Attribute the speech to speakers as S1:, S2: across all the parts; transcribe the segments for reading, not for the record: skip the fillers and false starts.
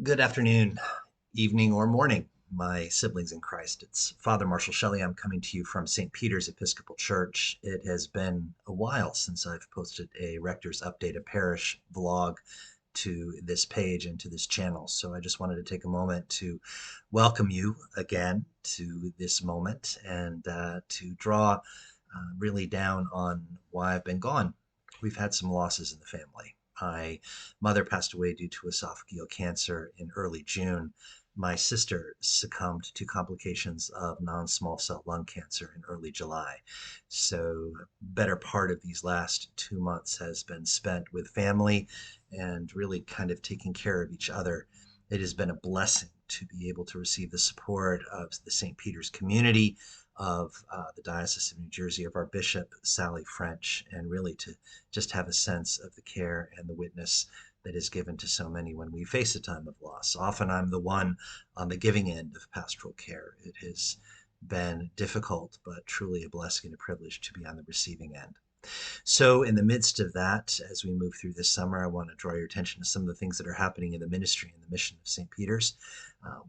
S1: Good afternoon, evening, or morning, my siblings in Christ. It's Father Marshall Shelley. I'm coming to you from St. Peter's Episcopal Church. It has been a while since I've posted a Rector's Update, a parish vlog to this page and to this channel. So I just wanted to take a moment to welcome you again to this moment and to draw really down on why I've been gone. We've had some losses in the family. My mother passed away due to esophageal cancer in early June. My sister succumbed to complications of non-small cell lung cancer in early July. So, better part of these last 2 months has been spent with family and really kind of taking care of each other. It has been a blessing to be able to receive the support of the St. Peter's community, of the Diocese of New Jersey, of our Bishop, Sally French, and really to just have a sense of the care and the witness that is given to so many when we face a time of loss. Often I'm the one on the giving end of pastoral care. It has been difficult, but truly a blessing and a privilege to be on the receiving end. So, in the midst of that, as we move through this summer, I want to draw your attention to some of the things that are happening in the ministry and the mission of St. Peter's.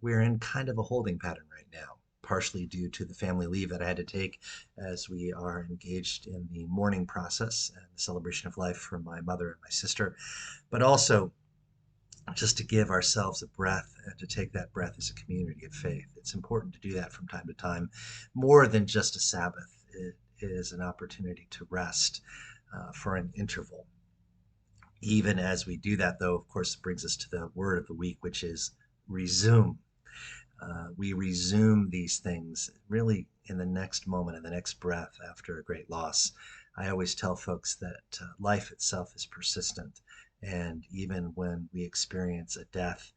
S1: We're in kind of a holding pattern right now, partially due to the family leave that I had to take as we are engaged in the mourning process and the celebration of life for my mother and my sister, but also just to give ourselves a breath and to take that breath as a community of faith. It's important to do that from time to time, more than just a Sabbath. It is an opportunity to rest for an interval. Even as we do that, though, of course, it brings us to the word of the week, which is resume. We resume these things really in the next moment, in the next breath after a great loss. I always tell folks that life itself is persistent. And even when we experience a death,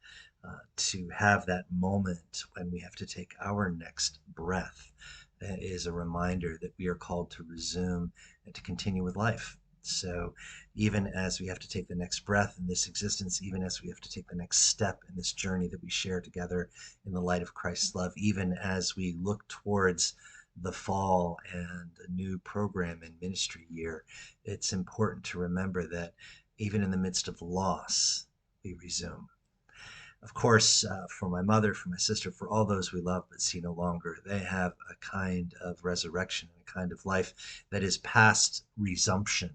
S1: to have that moment when we have to take our next breath is a reminder that we are called to resume and to continue with life. So, even as we have to take the next breath in this existence, even as we have to take the next step in this journey that we share together in the light of Christ's love, even as we look towards the fall and a new program and ministry year, it's important to remember that even in the midst of loss, we resume. Of course, for my mother, for my sister, for all those we love but see no longer, they have a kind of resurrection, a kind of life that is past resumption,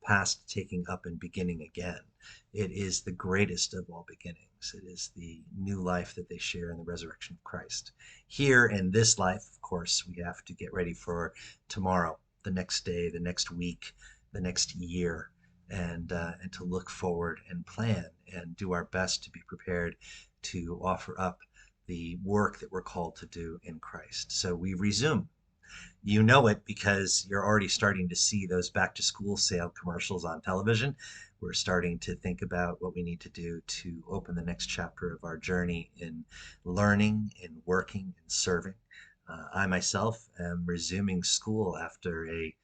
S1: past taking up and beginning again. It is the greatest of all beginnings. It is the new life that they share in the resurrection of Christ. Here in this life, of course, we have to get ready for tomorrow, the next day, the next week, the next year, and to look forward and plan and do our best to be prepared to offer up the work that we're called to do in Christ. So we resume. You know it because you're already starting to see those back to school sale commercials on television. We're starting to think about what we need to do to open the next chapter of our journey in learning, in working, in serving. I myself am resuming school after a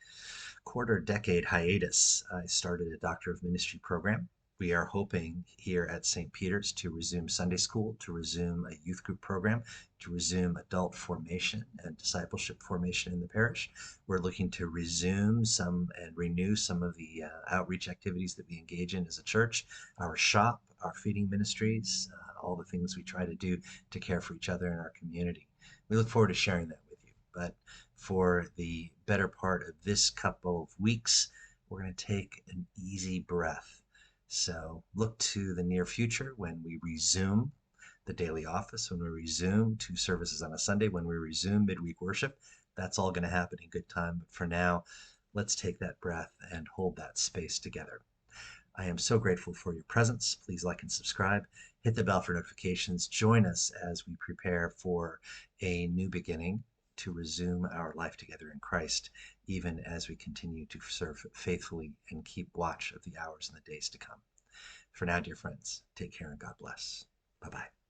S1: quarter decade hiatus. I started a Doctor of Ministry program. We are hoping here at St. Peter's to resume Sunday school, to resume a youth group program, to resume adult formation and discipleship formation in the parish. We're looking to resume some and renew some of the outreach activities that we engage in as a church, our shop, our feeding ministries, all the things we try to do to care for each other in our community. We look forward to sharing that with you. But for the better part of this couple of weeks, we're going to take an easy breath. So look to the near future when we resume the daily office, when we resume 2 services on a Sunday, when we resume midweek worship. That's all going to happen in good time. But for now, let's take that breath and hold that space together. I am so grateful for your presence. Please like and subscribe. Hit the bell for notifications. Join us as we prepare for a new beginning, to resume our life together in Christ, even as we continue to serve faithfully and keep watch of the hours and the days to come. For now, dear friends, take care and God bless. Bye-bye.